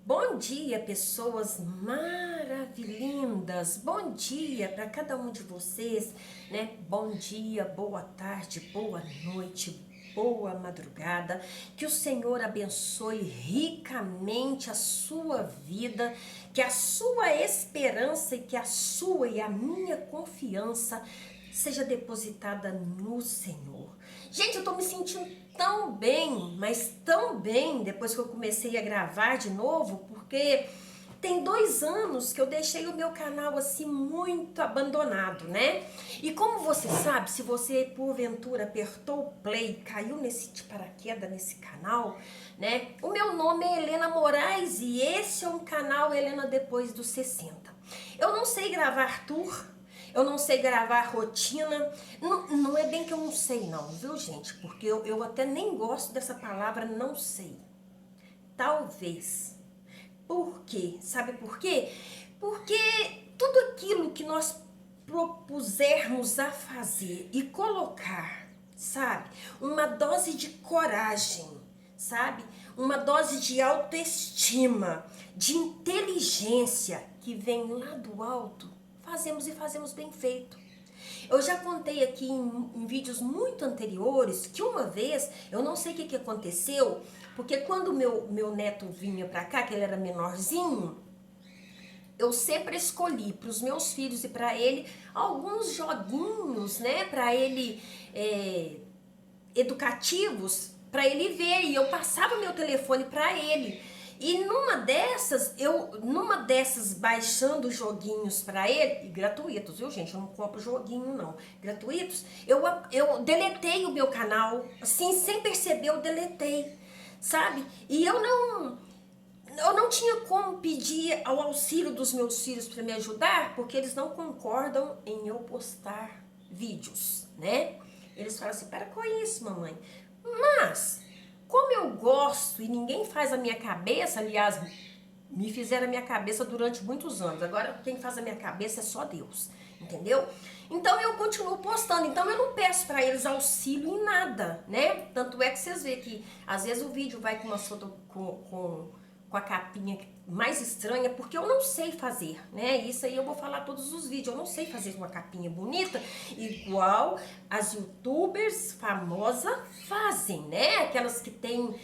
Bom dia, pessoas maravilhindas. Bom dia para cada um de vocês, né? Bom dia, boa tarde, boa noite, boa madrugada. Que o Senhor abençoe ricamente a sua vida, que a sua esperança e que a sua e a minha confiança seja depositada no Senhor. Gente, eu tô me sentindo tão bem, mas tão bem depois que eu comecei a gravar de novo, porque tem 2 anos que eu deixei o meu canal assim muito abandonado, né? E como você sabe, se você porventura apertou o play, caiu nesse de paraquedas nesse canal, né? O meu nome é Helena Moraes e esse é um canal Helena Depois dos 60. Eu não sei gravar tour, eu não sei gravar rotina, não é bem que eu não sei não, viu gente? Porque eu até nem gosto dessa palavra não sei. Talvez. Por quê? Sabe por quê? Porque tudo aquilo que nós propusermos a fazer e colocar, sabe? Uma dose de coragem, sabe? Uma dose de autoestima, de inteligência que vem lá do alto, fazemos e fazemos bem feito. Eu já contei aqui em vídeos muito anteriores que uma vez, eu não sei o que aconteceu, porque quando meu neto vinha pra cá, que ele era menorzinho, eu sempre escolhi para os meus filhos e para ele alguns joguinhos, né, para ele educativos, para ele ver, e eu passava meu telefone para ele. E numa dessas baixando joguinhos para ele, e gratuitos, viu gente? Eu não compro joguinho não, gratuitos. Eu deletei o meu canal, assim, sem perceber eu deletei, sabe? E eu não tinha como pedir ao auxílio dos meus filhos para me ajudar, porque eles não concordam em eu postar vídeos, né? Eles falam assim, para com isso, mamãe. Mas, como eu gosto e ninguém faz a minha cabeça, aliás, me fizeram a minha cabeça durante muitos anos. Agora, quem faz a minha cabeça é só Deus, entendeu? Então, eu continuo postando. Então, eu não peço para eles auxílio em nada, né? Tanto é que vocês veem que, às vezes, o vídeo vai com uma foto com a capinha mais estranha, porque eu não sei fazer, né? Isso aí eu vou falar todos os vídeos. Eu não sei fazer uma capinha bonita igual as youtubers famosas fazem, né? Aquelas que tem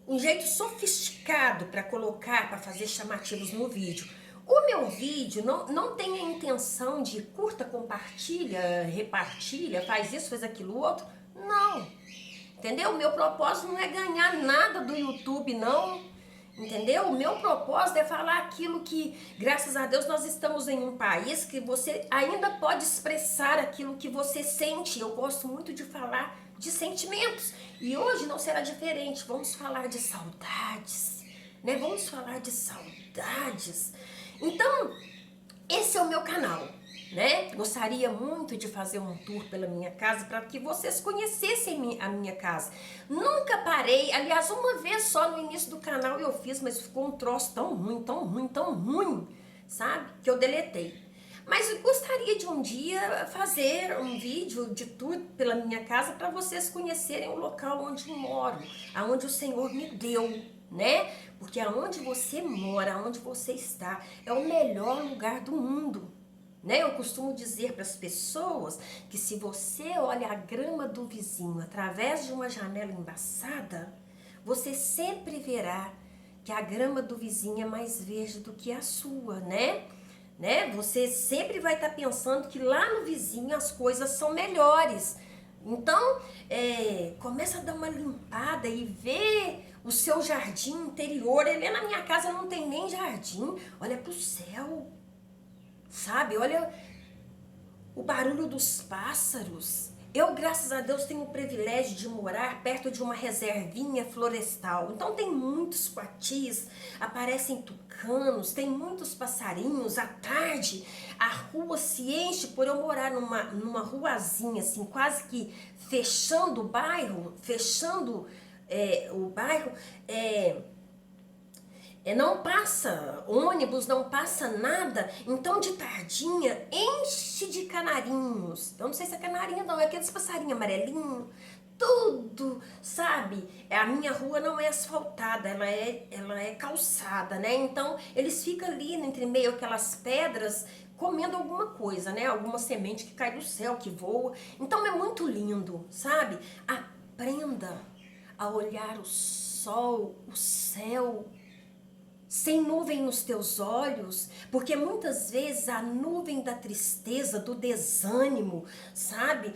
um jeito sofisticado para colocar, para fazer chamativos no vídeo. O meu vídeo não tem a intenção de curta, compartilha, repartilha, faz isso, faz aquilo outro. Não. Entendeu? O meu propósito não é ganhar nada do YouTube, não. Entendeu? O meu propósito é falar aquilo que, graças a Deus, nós estamos em um país que você ainda pode expressar aquilo que você sente. Eu gosto muito de falar de sentimentos. E hoje não será diferente. Vamos falar de saudades, né? Vamos falar de saudades. Então, esse é o meu canal, né? Gostaria muito de fazer um tour pela minha casa para que vocês conhecessem a minha casa. Nunca parei, aliás, uma vez só no início do canal eu fiz, mas ficou um troço tão ruim, tão ruim, tão ruim, sabe? Que eu deletei. Mas eu gostaria de um dia fazer um vídeo de tour pela minha casa para vocês conhecerem o local onde eu moro, aonde o Senhor me deu, né? Porque aonde você mora, aonde você está, é o melhor lugar do mundo. Né? Eu costumo dizer para as pessoas que se você olha a grama do vizinho através de uma janela embaçada, você sempre verá que a grama do vizinho é mais verde do que a sua, né? Você sempre vai estar pensando que lá no vizinho as coisas são melhores. Então, começa a dar uma limpada e vê o seu jardim interior. Na minha casa não tem nem jardim, olha para o céu. Sabe, olha o barulho dos pássaros. Eu, graças a Deus, tenho o privilégio de morar perto de uma reservinha florestal. Então tem muitos coatis, aparecem tucanos, tem muitos passarinhos. À tarde, a rua se enche por eu morar numa ruazinha, assim, quase que fechando o bairro, não passa ônibus, não passa nada, então de tardinha enche de canarinhos. Eu não sei se é canarinho não, é aqueles passarinhos amarelinhos, tudo, sabe? A minha rua não é asfaltada, ela é calçada, né? Então eles ficam ali entre meio aquelas pedras comendo alguma coisa, né? Alguma semente que cai do céu, que voa. Então é muito lindo, sabe? Aprenda a olhar o sol, o céu, sem nuvem nos teus olhos, porque muitas vezes a nuvem da tristeza, do desânimo, sabe,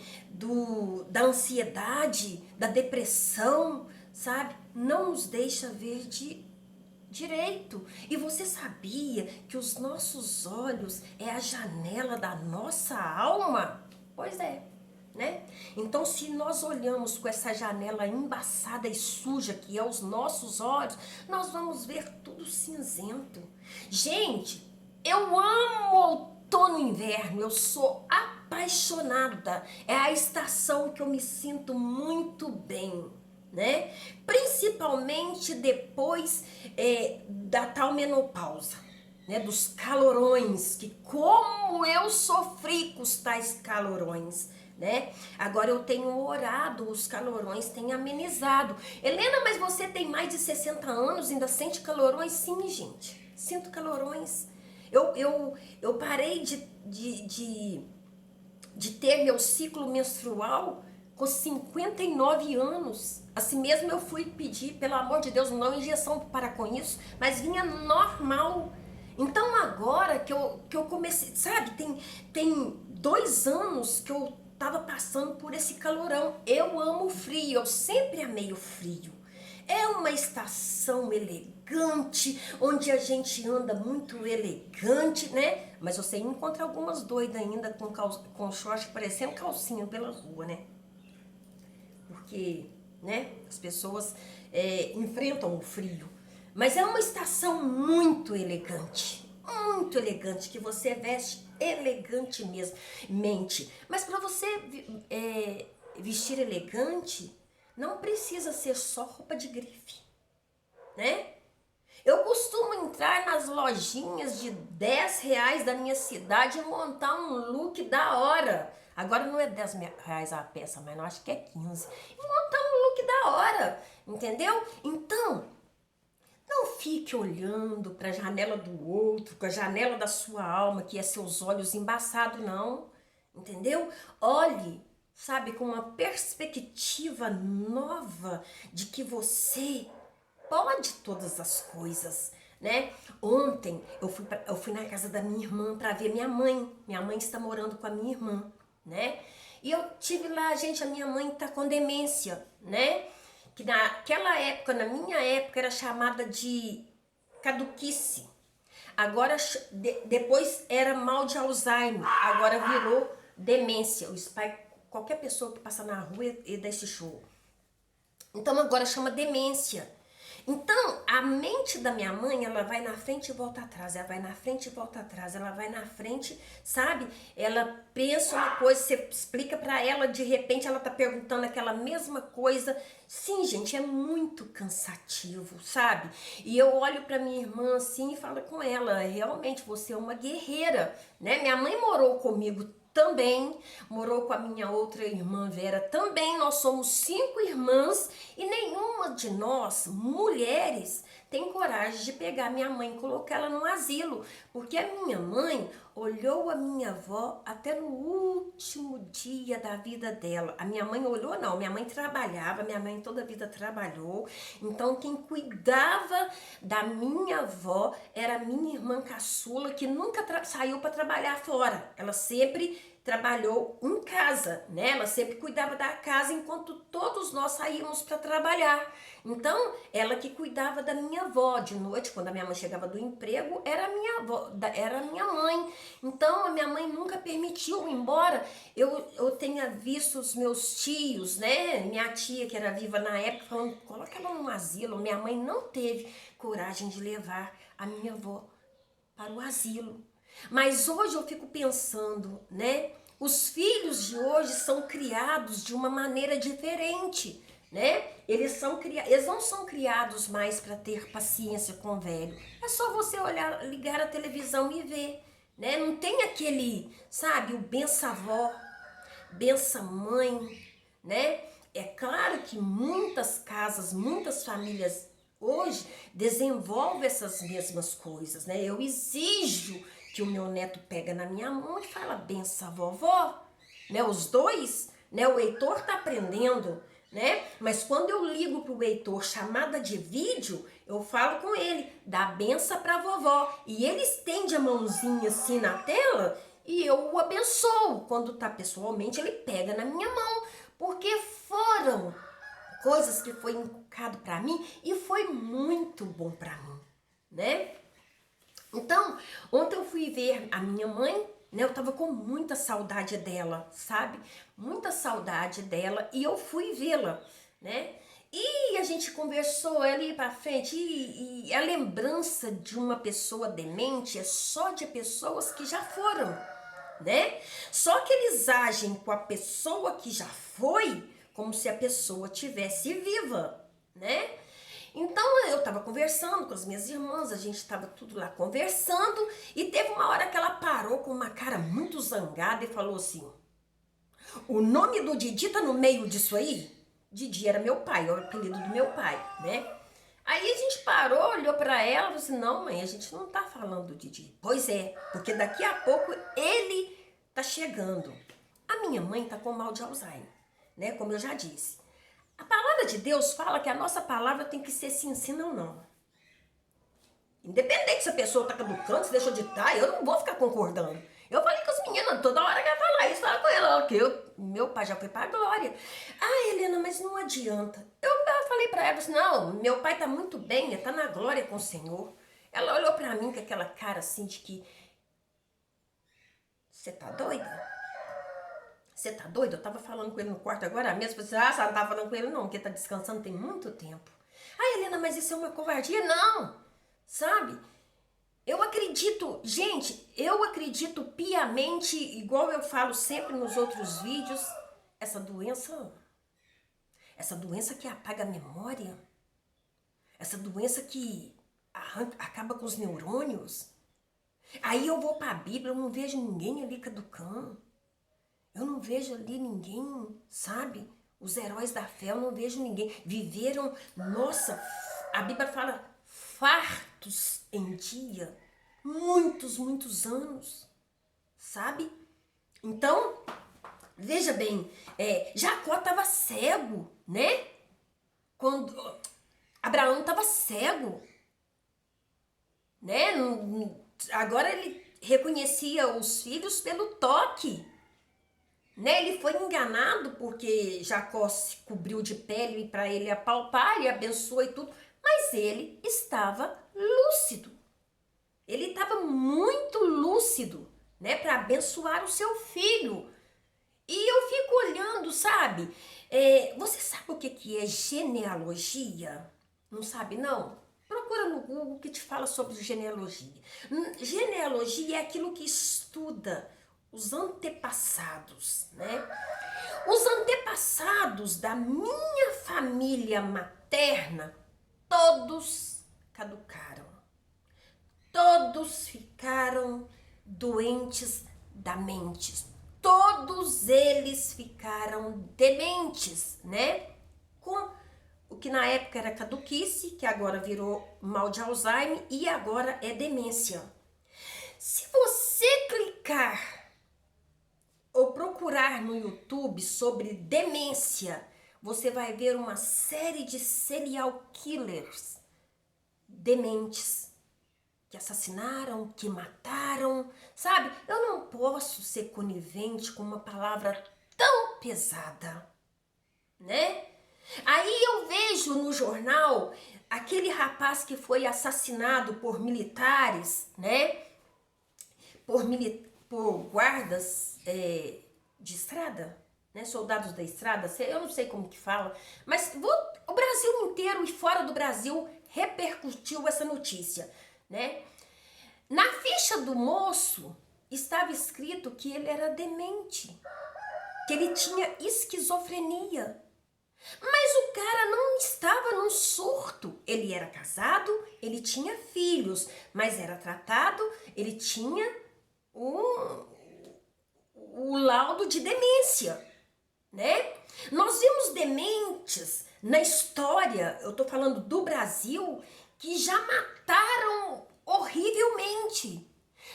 da ansiedade, da depressão, sabe, não nos deixa ver direito. E você sabia que os nossos olhos é a janela da nossa alma? Pois é. Né? Então, se nós olhamos com essa janela embaçada e suja que é os nossos olhos, nós vamos ver tudo cinzento. Gente, eu amo outono e inverno, eu sou apaixonada. É a estação que eu me sinto muito bem, né? Principalmente depois da tal menopausa. Né, dos calorões, que como eu sofri com os tais calorões, né? Agora eu tenho orado, os calorões têm amenizado. Helena, mas você tem mais de 60 anos, ainda sente calorões? Sim, gente, sinto calorões. Eu parei de ter meu ciclo menstrual com 59 anos. Assim mesmo eu fui pedir, pelo amor de Deus, não injeção para com isso, mas vinha normal. Então agora que eu comecei, sabe, tem 2 anos que eu tava passando por esse calorão. Eu amo o frio, eu sempre amei o frio. É uma estação elegante, onde a gente anda muito elegante, né? Mas você encontra algumas doidas ainda com short parecendo calcinha pela rua, né? Porque, né, as pessoas enfrentam o frio. Mas é uma estação muito elegante, que você veste elegante mesmo, mente. Mas para você vestir elegante, não precisa ser só roupa de grife, né? Eu costumo entrar nas lojinhas de R$ 10 da minha cidade e montar um look da hora. Agora não é R$ 10 a peça, mas eu acho que é 15. E montar um look da hora, entendeu? Então, não fique olhando para a janela do outro, com a janela da sua alma, que é seus olhos embaçados, não. Entendeu? Olhe, sabe, com uma perspectiva nova de que você pode todas as coisas, né? Ontem eu fui na casa da minha irmã para ver minha mãe. Minha mãe está morando com a minha irmã, né? E eu tive lá, gente, a minha mãe tá com demência, né? Que naquela época, na minha época, era chamada de caduquice. Agora, depois era mal de Alzheimer, agora virou demência. Qualquer pessoa que passa na rua e dá esse show. Então agora chama demência. Então, a mente da minha mãe, ela vai na frente e volta atrás, ela vai na frente e volta atrás, ela vai na frente, sabe? Ela pensa uma coisa, você explica pra ela, de repente ela tá perguntando aquela mesma coisa. Sim, gente, é muito cansativo, sabe? E eu olho pra minha irmã assim e falo com ela, realmente, você é uma guerreira, né? Minha mãe morou comigo também, morou com a minha outra irmã Vera também, nós somos 5 irmãs e nenhuma de nós, mulheres, tem coragem de pegar minha mãe e colocar ela no asilo, porque a minha mãe olhou a minha avó até no último dia da vida dela. A minha mãe olhou, não, minha mãe trabalhava, minha mãe toda a vida trabalhou, então quem cuidava da minha avó era a minha irmã caçula, que nunca saiu para trabalhar fora, ela sempre trabalhou em casa, né? Ela sempre cuidava da casa enquanto todos nós saímos para trabalhar. Então, ela que cuidava da minha avó. De noite, quando a minha mãe chegava do emprego, era a minha avó, era a minha mãe. Então, a minha mãe nunca permitiu, embora eu tenha visto os meus tios, né? Minha tia, que era viva na época, falando, coloca ela num asilo. Minha mãe não teve coragem de levar a minha avó para o asilo. Mas hoje eu fico pensando, né? Os filhos de hoje são criados de uma maneira diferente, né? Eles não são criados mais para ter paciência com o velho. É só você olhar, ligar a televisão e ver, né? Não tem aquele, sabe, o benção avó, benção mãe, né? É claro que muitas casas, muitas famílias hoje desenvolvem essas mesmas coisas, né? Eu exijo que o meu neto pega na minha mão e fala, benção, vovó, né? Os dois, né? O Heitor tá aprendendo, né? Mas quando eu ligo pro Heitor chamada de vídeo, eu falo com ele, dá benção pra vovó. E ele estende a mãozinha assim na tela e eu o abençoo. Quando tá pessoalmente, ele pega na minha mão, porque foram coisas que foi inculcado para mim e foi muito bom para mim, né? Então, ontem eu fui ver a minha mãe, né? Eu tava com muita saudade dela, sabe? Muita saudade dela e eu fui vê-la, né? E a gente conversou ali pra frente e a lembrança de uma pessoa demente é só de pessoas que já foram, né? Só que eles agem com a pessoa que já foi como se a pessoa tivesse viva, né? Então eu tava conversando com as minhas irmãs, a gente tava tudo lá conversando e teve uma hora que ela parou com uma cara muito zangada e falou assim: o nome do Didi tá no meio disso aí? Didi era meu pai, é o apelido do meu pai, né? Aí a gente parou, olhou pra ela e falou assim, não mãe, a gente não tá falando do Didi. Pois é, porque daqui a pouco ele tá chegando. A minha mãe tá com mal de Alzheimer, né? Como eu já disse. A palavra de Deus fala que a nossa palavra tem que ser sim, sim, não, não. Independente se a pessoa tá caducando, se deixou de estar, eu não vou ficar concordando. Eu falei com as meninas, toda hora que ela falar isso, fala com ela, que meu pai já foi pra glória. Ah, Helena, mas não adianta. Eu falei pra ela, assim, não, meu pai tá muito bem, ele tá na glória com o Senhor. Ela olhou pra mim com aquela cara assim de que, você tá doida? Você tá doida? Eu tava falando com ele no quarto agora mesmo, falei assim, você não tava falando com ele não, porque tá descansando tem muito tempo. Ah, Helena, mas isso é uma covardia? Não, sabe? Eu acredito, gente, eu acredito piamente, igual eu falo sempre nos outros vídeos, essa doença que apaga a memória, essa doença que acaba com os neurônios. Aí eu vou para a Bíblia, eu não vejo ninguém ali caducando, eu não vejo ali ninguém, sabe? Os heróis da fé, eu não vejo ninguém. Viveram, nossa, a Bíblia fala fartos em dia, muitos, muitos anos, sabe? Então, veja bem, Jacó estava cego, né? Quando Abraão estava cego, né? Agora ele reconhecia os filhos pelo toque, né? Ele foi enganado porque Jacó se cobriu de pele para ele apalpar e abençoou e tudo, mas ele estava lúcido. Ele estava muito lúcido, né, para abençoar o seu filho. E eu fico olhando, sabe? Você sabe o que é genealogia? Não sabe, não? Procura no Google que te fala sobre genealogia. Genealogia é aquilo que estuda os antepassados, né? Os antepassados da minha família materna, todos caducaram. Todos ficaram doentes da mente. Todos eles ficaram dementes, né? Com o que na época era caduquice, que agora virou mal de Alzheimer e agora é demência. Se você clicar ou procurar no YouTube sobre demência, você vai ver uma série de serial killers dementes, que assassinaram, que mataram, sabe? Eu não posso ser conivente com uma palavra tão pesada, né? Aí eu vejo no jornal aquele rapaz que foi assassinado por militares, né? Por guardas de estrada, né? Soldados da estrada, eu não sei como que fala, mas o Brasil inteiro e fora do Brasil repercutiu essa notícia, né? Na ficha do moço estava escrito que ele era demente, que ele tinha esquizofrenia. Mas o cara não estava num surto. Ele era casado, ele tinha filhos, mas era tratado, ele tinha o laudo de demência. né? Nós vimos dementes na história, eu tô falando do Brasil, que já mataram horrivelmente.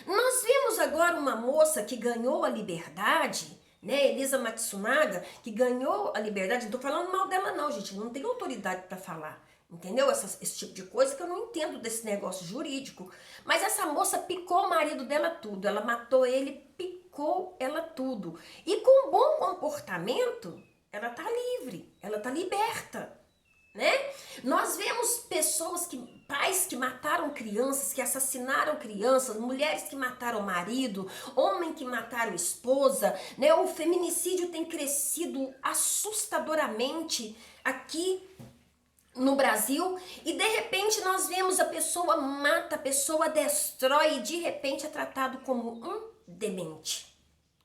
Nós vimos agora uma moça que ganhou a liberdade, né, Elisa Matsunaga, que ganhou a liberdade. Não tô falando mal dela não, gente, não tenho autoridade para falar, entendeu? Esse tipo de coisa que eu não entendo desse negócio jurídico. Mas essa moça picou o marido dela tudo, ela matou ele, picou ela tudo. E com bom comportamento, ela tá livre, ela tá liberta, né? Nós vemos pais que mataram crianças, que assassinaram crianças, mulheres que mataram marido, homens que mataram esposa, né? O feminicídio tem crescido assustadoramente aqui no Brasil, e de repente nós vemos a pessoa mata, a pessoa destrói e de repente é tratado como um demente,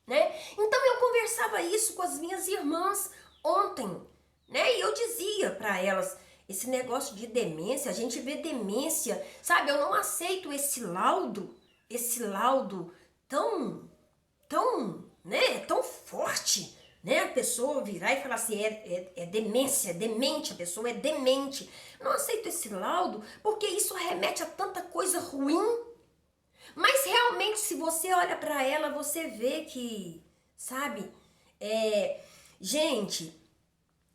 né? Então eu conversava isso com as minhas irmãs ontem, né? E eu dizia para elas, esse negócio de demência, a gente vê demência, sabe? Eu não aceito esse laudo né? Tão forte, né? A pessoa virar e falar assim, é demência, é demente, a pessoa é demente. Não aceito esse laudo porque isso remete a tanta coisa ruim. Mas realmente, se você olha para ela, você vê que, sabe, gente,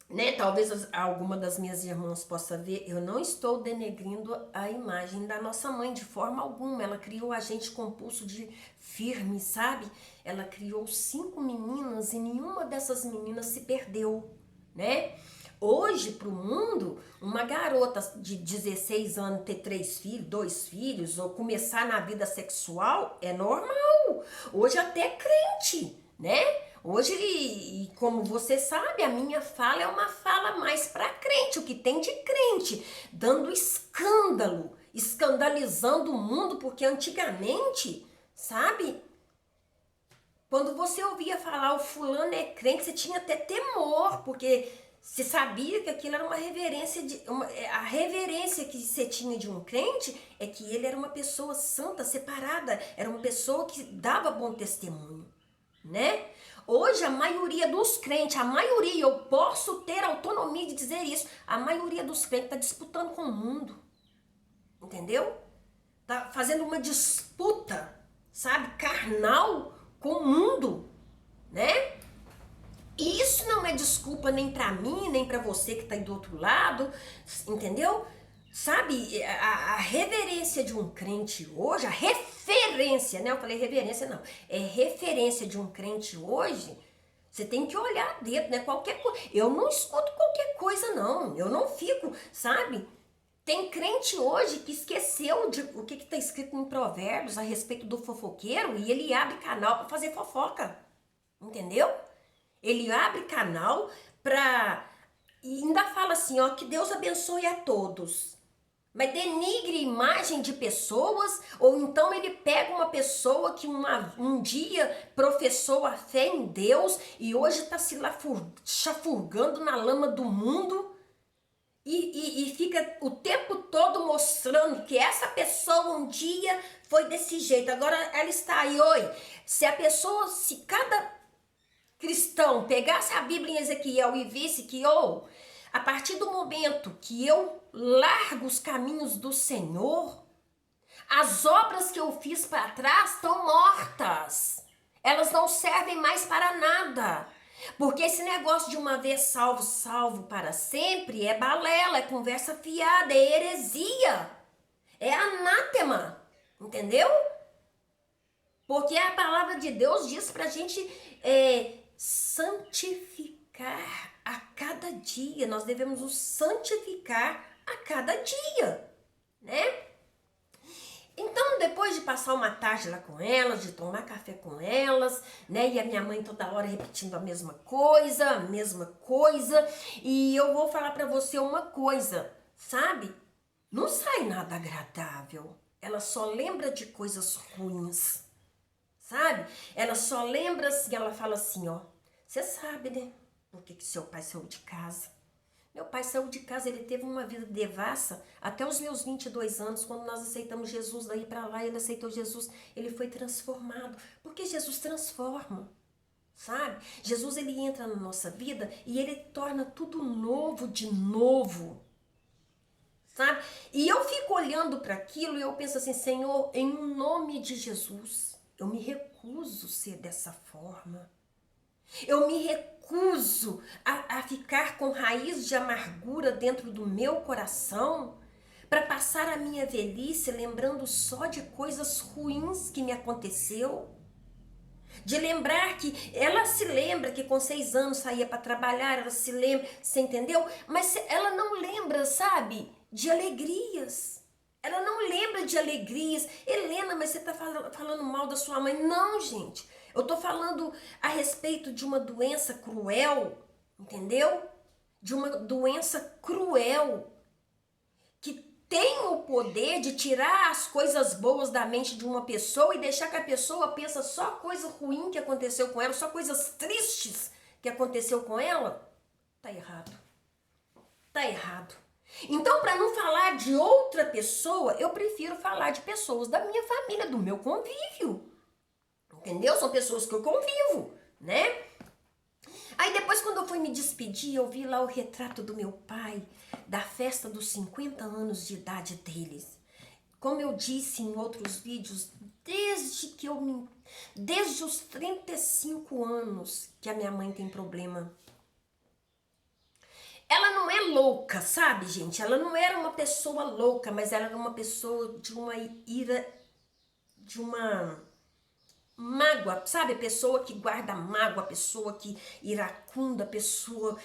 né? Talvez alguma das minhas irmãs possa ver, eu não estou denegrindo a imagem da nossa mãe de forma alguma. Ela criou a gente com pulso de firme, sabe? Ela criou 5 meninas e nenhuma dessas meninas se perdeu, né? Hoje, para o mundo, uma garota de 16 anos ter 3 filhos, 2 filhos, ou começar na vida sexual é normal. Hoje até crente, né? Hoje, e como você sabe, a minha fala é uma fala mais para crente, o que tem de crente, dando escândalo, escandalizando o mundo, porque antigamente, sabe, quando você ouvia falar o fulano é crente, você tinha até temor, porque você sabia que aquilo era uma reverência, a reverência que você tinha de um crente é que ele era uma pessoa santa, separada, era uma pessoa que dava bom testemunho, né? Hoje a maioria dos crentes, a maioria, eu posso ter autonomia de dizer isso, a maioria dos crentes está disputando com o mundo, entendeu? Tá fazendo uma disputa, sabe, carnal com o mundo, né? E isso não é desculpa nem pra mim, nem pra você que tá aí do outro lado, entendeu? Sabe, a reverência de um crente hoje, a referência, né? Eu falei reverência, não. É referência de um crente hoje, você tem que olhar dentro, né? Qualquer coisa. Eu não escuto qualquer coisa, não. Eu não fico, sabe? Tem crente hoje que esqueceu de o que está escrito em Provérbios a respeito do fofoqueiro e ele abre canal para fazer fofoca, entendeu? Ele abre canal para e ainda fala assim, ó, que Deus abençoe a todos. Mas denigre a imagem de pessoas, ou então ele pega uma pessoa que um dia professou a fé em Deus e hoje está se chafurgando na lama do mundo e fica o tempo todo mostrando que essa pessoa um dia foi desse jeito. Agora ela está aí, oi. Se cada cristão pegasse a Bíblia em Ezequiel e visse que, a partir do momento que eu largo os caminhos do Senhor, as obras que eu fiz para trás estão mortas. Elas não servem mais para nada. Porque esse negócio de uma vez salvo, salvo para sempre é balela, é conversa fiada, é heresia, é anátema, entendeu? Porque a palavra de Deus diz pra gente santificar a cada dia. Nós devemos nos santificar a cada dia, né? Então, depois de passar uma tarde lá com elas, de tomar café com elas, né? E a minha mãe toda hora repetindo a mesma coisa, e eu vou falar pra você uma coisa, sabe? Não sai nada agradável. Ela só lembra de coisas ruins, sabe? Ela só lembra assim, ela fala assim, ó, você sabe, né? Por que seu pai saiu de casa? Meu pai saiu de casa, ele teve uma vida devassa até os meus 22 anos, quando nós aceitamos Jesus daí para lá, ele aceitou Jesus, ele foi transformado, porque Jesus transforma. sabe? Jesus, ele entra na nossa vida e ele torna tudo novo de novo, sabe? E eu fico olhando para aquilo e eu penso assim, Senhor, em nome de Jesus, eu me recuso a ser dessa forma. Eu me recuso a ficar com raiz de amargura dentro do meu coração para passar a minha velhice lembrando só de coisas ruins que me aconteceu. De lembrar que ela se lembra que com 6 anos saía para trabalhar, ela se lembra, você entendeu? Mas ela não lembra, sabe, de alegrias. Ela não lembra de alegrias. Helena, mas você está falando mal da sua mãe. Não, gente. Eu estou falando a respeito de uma doença cruel, entendeu? De uma doença cruel que tem o poder de tirar as coisas boas da mente de uma pessoa e deixar que a pessoa pensa só coisa ruim que aconteceu com ela, só coisas tristes que aconteceu com ela. Tá errado. Tá errado. Então, para não falar de outra pessoa, eu prefiro falar de pessoas da minha família, do meu convívio. Entendeu? São pessoas que eu convivo, né? Aí depois, quando eu fui me despedir, eu vi lá o retrato do meu pai, da festa dos 50 anos de idade deles. Como eu disse em outros vídeos, desde os 35 anos que a minha mãe tem problema. Ela não é louca, sabe, gente? Ela não era uma pessoa louca, mas ela era uma pessoa de uma ira, de uma mágoa, sabe? A pessoa que guarda mágoa, a pessoa que iracunda, a pessoa,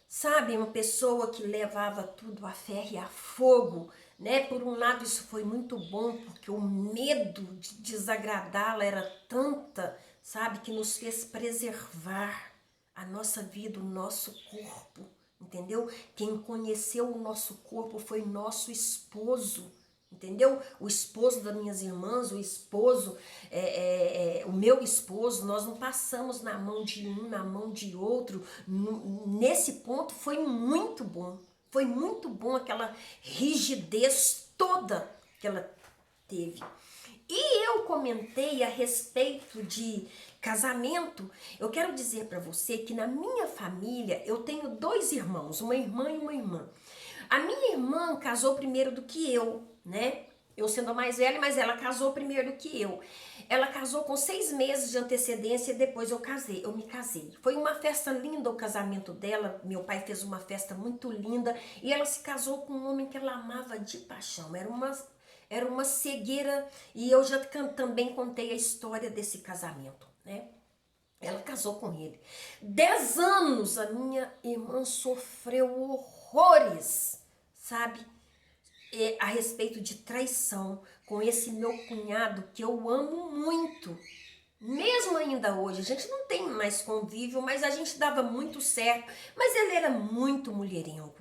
sabe? Uma pessoa que levava tudo a ferro e a fogo, né? Por um lado isso foi muito bom, porque o medo de desagradá-la era tanta, sabe? Que nos fez preservar a nossa vida, o nosso corpo, entendeu? Quem conheceu o nosso corpo foi nosso esposo, entendeu? O esposo das minhas irmãs, o esposo, o meu esposo, nós não passamos na mão de um, na mão de outro. Nesse ponto foi muito bom. Foi muito bom aquela rigidez toda que ela teve. E eu comentei a respeito de casamento. Eu quero dizer para você que na minha família eu tenho 2 irmãos, uma irmã e uma irmã. A minha irmã casou primeiro do que eu, né? Eu sendo a mais velha, mas ela casou primeiro do que eu. Ela casou com 6 meses de antecedência e depois eu me casei. Foi uma festa linda o casamento dela, meu pai fez uma festa muito linda e ela se casou com um homem que ela amava de paixão, era uma cegueira e eu já também contei a história desse casamento, né? Ela casou com ele. 10 anos a minha irmã sofreu horrores, sabe? A respeito de traição com esse meu cunhado que eu amo muito. Mesmo ainda hoje, a gente não tem mais convívio, mas a gente dava muito certo. Mas ele era muito mulherengo,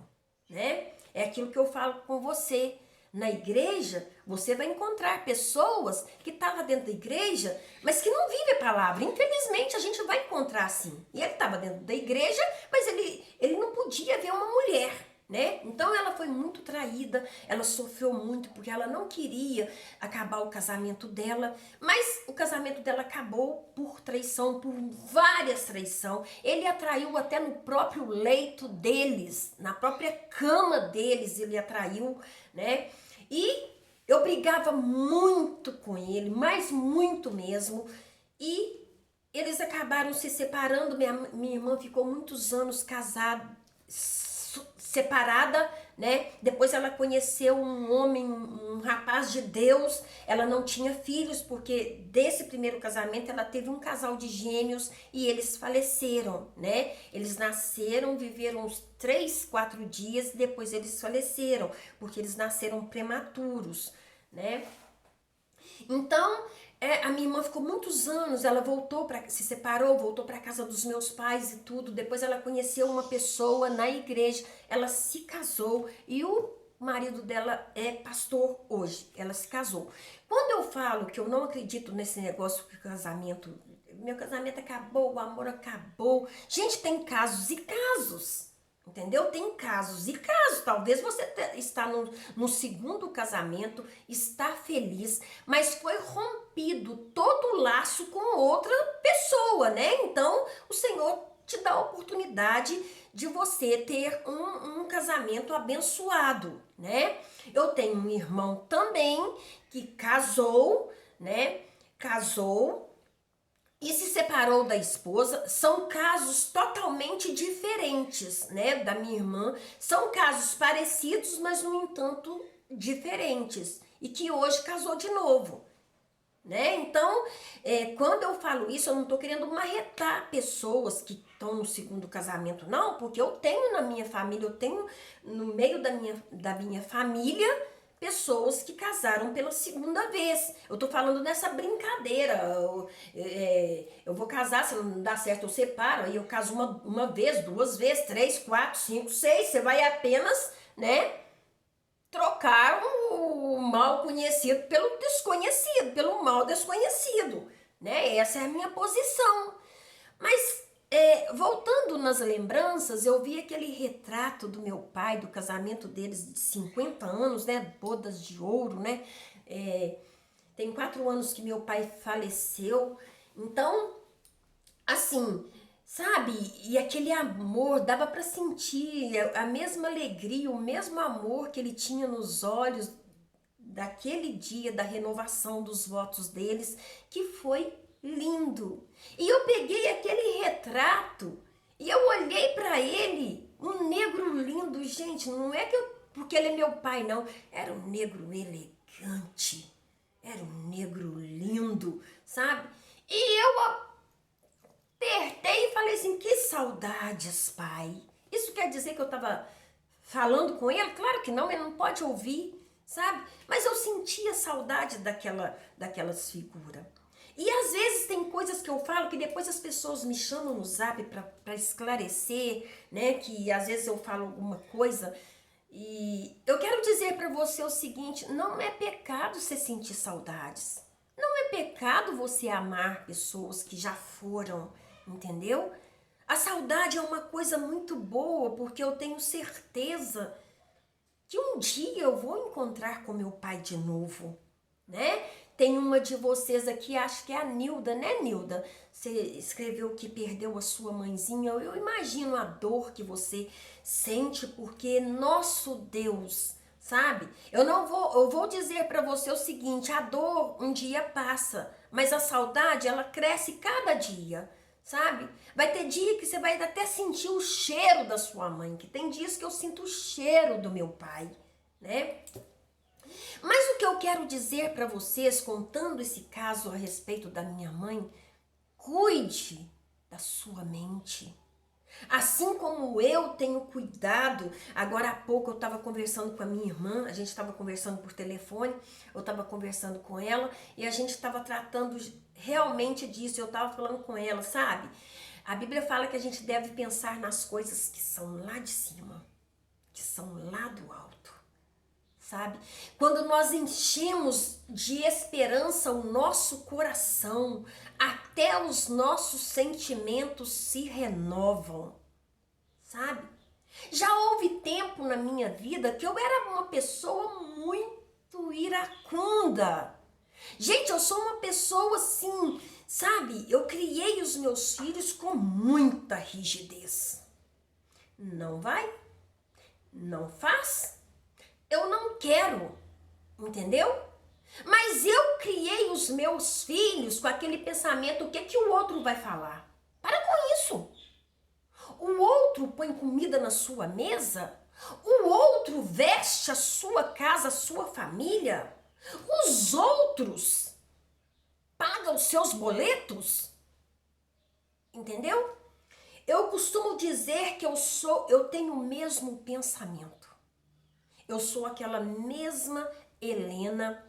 né? É aquilo que eu falo com você. Na igreja, você vai encontrar pessoas que estavam dentro da igreja, mas que não vivem a palavra. Infelizmente, a gente vai encontrar assim. E ele estava dentro da igreja, mas ele não podia ver uma mulher, né? Então ela foi muito traída, ela sofreu muito porque ela não queria acabar o casamento dela, mas o casamento dela acabou por traição, por várias traições. Ele a traiu até no próprio leito deles, na própria cama deles ele a traiu, né? E eu brigava muito com ele, mas muito mesmo, e eles acabaram se separando. Minha irmã ficou muitos anos casada, separada, né? Depois ela conheceu um homem, um rapaz de Deus. Ela não tinha filhos porque desse primeiro casamento ela teve um casal de gêmeos e eles faleceram, né? Eles nasceram, viveram uns 3, 4 dias e depois eles faleceram porque eles nasceram prematuros, né? Então, a minha irmã ficou muitos anos, ela se separou, voltou para casa dos meus pais e tudo. Depois ela conheceu uma pessoa na igreja, ela se casou e o marido dela é pastor hoje. Ela se casou. Quando eu falo que eu não acredito nesse negócio que meu casamento acabou, o amor acabou. Gente, tem casos e casos, Entendeu? Tem casos e casos. Talvez você está no segundo casamento, está feliz, mas foi rompido todo o laço com outra pessoa, né? Então, o Senhor te dá a oportunidade de você ter um casamento abençoado, né? Eu tenho um irmão também que casou, né? Casou e se separou da esposa. São casos totalmente diferentes, né, da minha irmã. São casos parecidos, mas no entanto diferentes. E que hoje casou de novo, né? Então, quando eu falo isso, eu não tô querendo marretar pessoas que estão no segundo casamento, não, porque eu tenho na minha família, eu tenho no meio da minha família pessoas que casaram pela segunda vez. Eu tô falando nessa brincadeira. Eu vou casar, se não dá certo, eu separo. Aí eu caso uma vez, duas vezes, três, quatro, cinco, seis. Você vai apenas, né, trocar o mal conhecido pelo desconhecido, pelo mal desconhecido, né? Essa é a minha posição. Mas voltando nas lembranças, eu vi aquele retrato do meu pai, do casamento deles de 50 anos, né? Bodas de ouro, né? Tem 4 anos que meu pai faleceu. Então, assim, sabe? E aquele amor, dava para sentir a mesma alegria, o mesmo amor que ele tinha nos olhos daquele dia da renovação dos votos deles, que foi lindo. E eu peguei aquele retrato e eu olhei para ele, um negro lindo, gente, não é que porque ele é meu pai, não, era um negro elegante, era um negro lindo, sabe? E eu apertei e falei assim, que saudades, pai. Isso quer dizer que eu tava falando com ele? Claro que não, ele não pode ouvir, sabe? Mas eu sentia saudade daquelas figuras. E às vezes tem coisas que eu falo que depois as pessoas me chamam no zap para esclarecer, né? Que às vezes eu falo alguma coisa e eu quero dizer para você o seguinte, não é pecado você sentir saudades. Não é pecado você amar pessoas que já foram, entendeu? A saudade é uma coisa muito boa, porque eu tenho certeza que um dia eu vou encontrar com meu pai de novo, né? Tem uma de vocês aqui, acho que é a Nilda, né, Nilda? Você escreveu que perdeu a sua mãezinha. Eu imagino a dor que você sente, porque nosso Deus, sabe? Eu vou dizer para você o seguinte, a dor um dia passa, mas a saudade, ela cresce cada dia, sabe? Vai ter dia que você vai até sentir o cheiro da sua mãe, que tem dias que eu sinto o cheiro do meu pai, né? Mas o que eu quero dizer para vocês, contando esse caso a respeito da minha mãe, cuide da sua mente. Assim como eu tenho cuidado, agora há pouco eu estava conversando com a minha irmã, a gente estava conversando por telefone, eu estava conversando com ela e a gente estava tratando realmente disso, eu estava falando com ela, sabe? A Bíblia fala que a gente deve pensar nas coisas que são lá de cima, que são lá do alto, sabe? Quando nós enchemos de esperança o nosso coração, até os nossos sentimentos se renovam, sabe? Já houve tempo na minha vida que eu era uma pessoa muito iracunda. Gente, eu sou uma pessoa assim, sabe? Eu criei os meus filhos com muita rigidez. Não vai? Não faz? Eu não quero, entendeu? Mas eu criei os meus filhos com aquele pensamento, o que que o outro vai falar? Para com isso. O outro põe comida na sua mesa? O outro veste a sua casa, a sua família? Os outros pagam os seus boletos? Entendeu? Eu costumo dizer que eu tenho o mesmo pensamento. Eu sou aquela mesma Helena.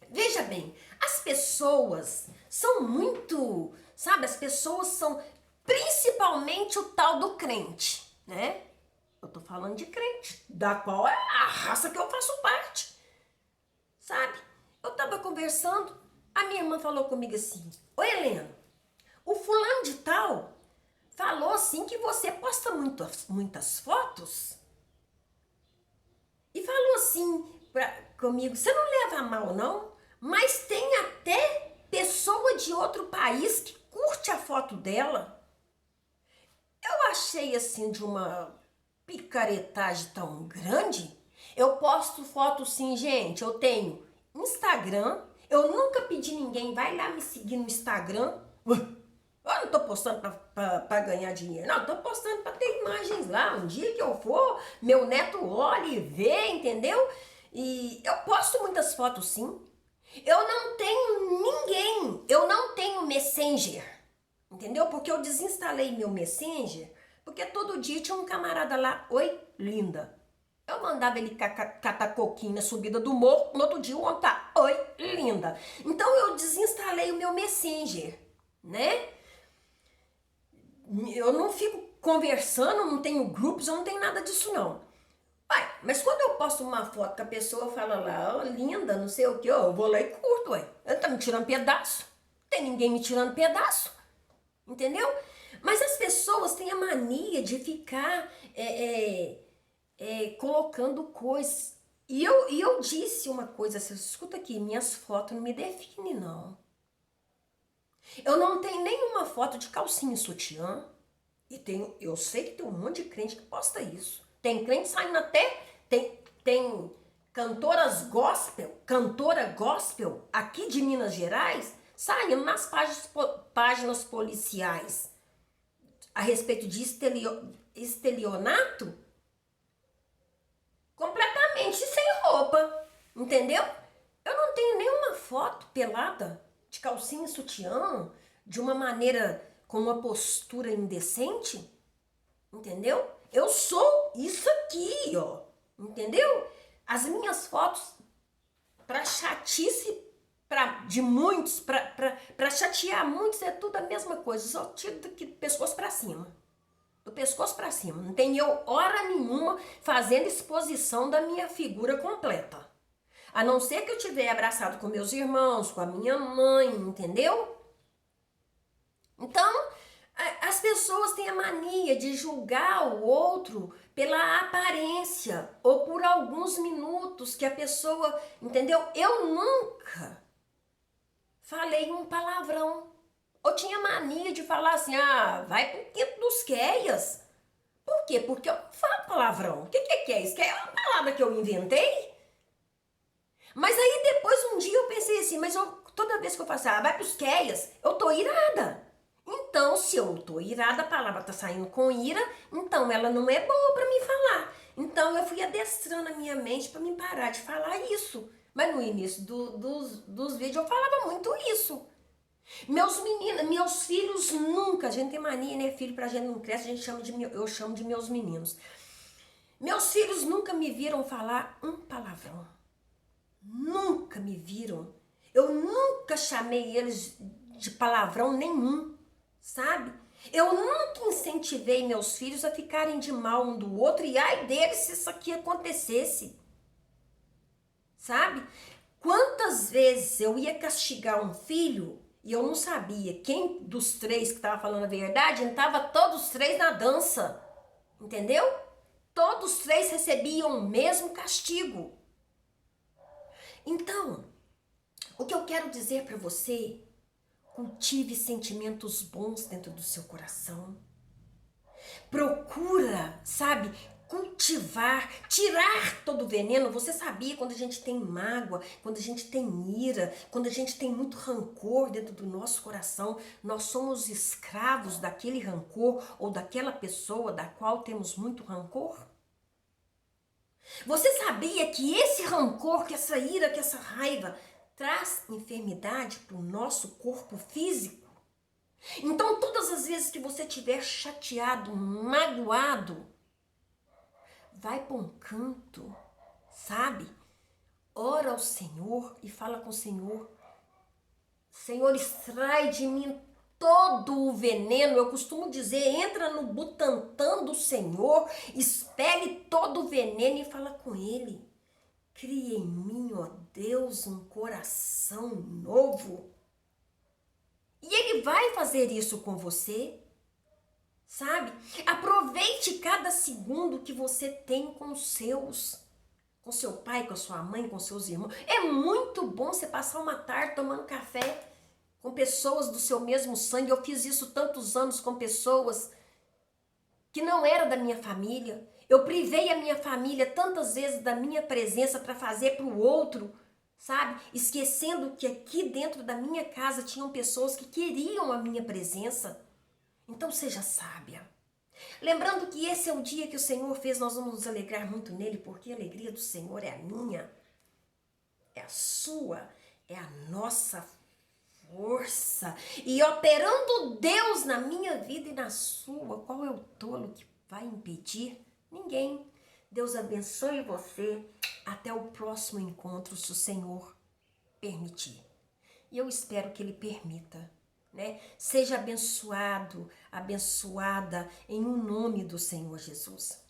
Veja bem, as pessoas são muito, sabe? As pessoas são principalmente o tal do crente, né? Eu tô falando de crente, da qual é a raça que eu faço parte, sabe? Eu tava conversando, a minha irmã falou comigo assim: Ô Helena, o fulano de tal falou assim que você posta muitas fotos e falou assim comigo, você não leva a mal não, mas tem até pessoa de outro país que curte a foto dela. Eu achei assim de uma picaretagem tão grande. Eu posto foto sim, gente, eu tenho Instagram, eu nunca pedi ninguém, vai lá me seguir no Instagram. Eu não tô postando pra ganhar dinheiro, não, eu tô postando pra ter imagens lá. Um dia que eu for, meu neto olha e vê, entendeu? E eu posto muitas fotos sim. Eu não tenho ninguém, eu não tenho Messenger, entendeu? Porque eu desinstalei meu Messenger, porque todo dia tinha um camarada lá, oi, linda. Eu mandava ele catar coquinho na subida do morro, no outro dia o homem tá, oi, linda. Então eu desinstalei o meu Messenger, né? Eu não fico conversando, não tenho grupos, eu não tenho nada disso não. Uai, mas quando eu posto uma foto que a pessoa fala lá, oh, linda, não sei o que, eu vou lá e curto, ué. Ele tá me tirando pedaço. Não tem ninguém me tirando pedaço. Entendeu? Mas as pessoas têm a mania de ficar colocando coisas. E eu disse uma coisa, assim, escuta aqui, minhas fotos não me definem, não. Eu não tenho nenhuma foto de calcinha e sutiã. E eu sei que tem um monte de crente que posta isso. Tem crente saindo até. Tem cantora gospel aqui de Minas Gerais, saindo nas páginas policiais a respeito de estelionato, completamente sem roupa, entendeu? Eu não tenho nenhuma foto pelada, de calcinha e sutiã, de uma maneira, com uma postura indecente, entendeu? Eu sou isso aqui, ó, entendeu? As minhas fotos, pra chatice de muitos, pra chatear muitos, é tudo a mesma coisa, só tiro daqui do pescoço pra cima. Do pescoço pra cima. Não tem eu hora nenhuma fazendo exposição da minha figura completa. A não ser que eu tiver abraçado com meus irmãos, com a minha mãe, entendeu? Então, as pessoas têm a mania de julgar o outro pela aparência ou por alguns minutos que a pessoa, entendeu? Eu nunca falei um palavrão. Eu tinha mania de falar assim, vai pro quinto dos queias. Por quê? Porque eu falo palavrão. O que é isso? Que é uma palavra que eu inventei? Mas aí depois um dia eu pensei assim, mas toda vez que eu faço, vai pros queias, eu tô irada. Então, se eu tô irada, a palavra tá saindo com ira, então ela não é boa pra me falar. Então eu fui adestrando a minha mente pra me parar de falar isso. Mas no início dos vídeos eu falava muito isso. Meus filhos nunca, a gente tem mania, né? Filho pra gente não cresce, eu chamo de meus meninos. Meus filhos nunca me viram falar um palavrão. Nunca me viram. Eu nunca chamei eles de palavrão nenhum, sabe? Eu nunca incentivei meus filhos a ficarem de mal um do outro e ai deles se isso aqui acontecesse, sabe? Quantas vezes eu ia castigar um filho e eu não sabia quem dos três que estava falando a verdade, estava todos os três na dança, entendeu? Todos os três recebiam o mesmo castigo. Então, o que eu quero dizer para você, cultive sentimentos bons dentro do seu coração. Procura, sabe, cultivar, tirar todo o veneno. Você sabia quando a gente tem mágoa, quando a gente tem ira, quando a gente tem muito rancor dentro do nosso coração, nós somos escravos daquele rancor ou daquela pessoa da qual temos muito rancor? Você sabia que esse rancor, que essa ira, que essa raiva traz enfermidade para o nosso corpo físico? Então, todas as vezes que você estiver chateado, magoado, vai para um canto, sabe? Ora ao Senhor e fala com o Senhor. Senhor, extrai de mim todo o veneno. Eu costumo dizer, entra no Butantã do Senhor, expele todo o veneno e fala com Ele. Cria em mim, ó Deus, um coração novo. E Ele vai fazer isso com você, sabe? Aproveite cada segundo que você tem com os seus, com seu pai, com a sua mãe, com seus irmãos. É muito bom você passar uma tarde tomando café com pessoas do seu mesmo sangue. Eu fiz isso tantos anos com pessoas que não era da minha família. Eu privei a minha família tantas vezes da minha presença para fazer para o outro, sabe? Esquecendo que aqui dentro da minha casa tinham pessoas que queriam a minha presença. Então seja sábia. Lembrando que esse é o dia que o Senhor fez, nós vamos nos alegrar muito nele, porque a alegria do Senhor é a minha, é a sua, é a nossa força. E operando Deus na minha vida e na sua, qual é o tolo que vai impedir? Ninguém. Deus abençoe você. Até o próximo encontro, se o Senhor permitir. E eu espero que Ele permita, né? Seja abençoado, abençoada em o nome do Senhor Jesus.